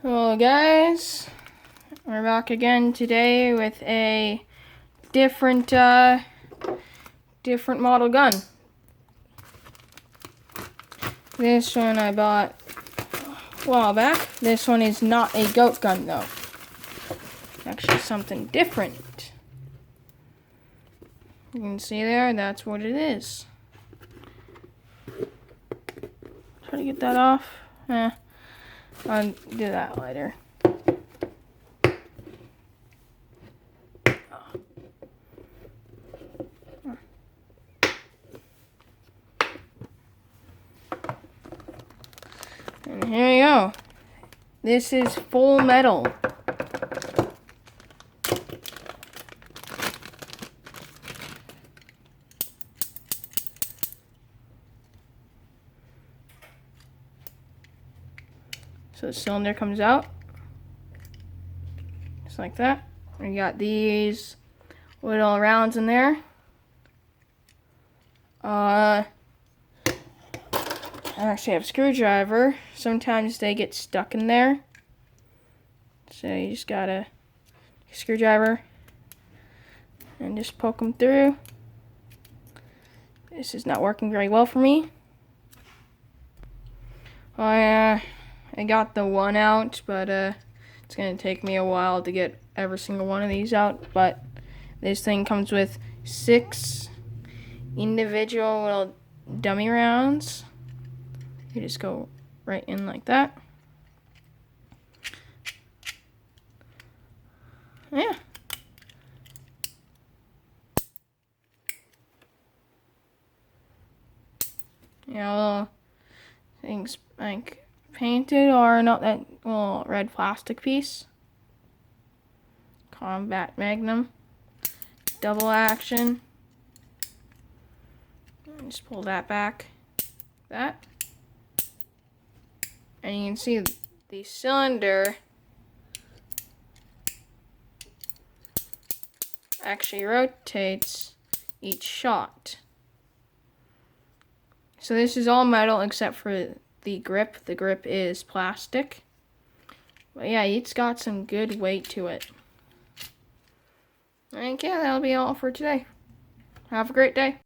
Hello guys, we're back again today with a different model gun. This one I bought a while back. This one is not a goat gun though. Actually something different. You can see there, that's what it is. Try to get that off. I'll do that later. And here you go. This is full metal. So the cylinder comes out, just like that. We got these little rounds in there. I actually have a screwdriver. Sometimes they get stuck in there. So you just gotta screwdriver and just poke them through. This is not working very well for me. I got the one out, but it's gonna take me a while to get every single one of these out. But this thing comes with 6 individual little dummy rounds. You just go right in like that. Yeah. Yeah, little things like painted or not, that little red plastic piece. Combat Magnum. Double action. Just pull that back. That. And you can see the cylinder actually rotates each shot. So this is all metal except for the grip. The grip is plastic. But yeah, it's got some good weight to it. And yeah, that'll be all for today. Have a great day.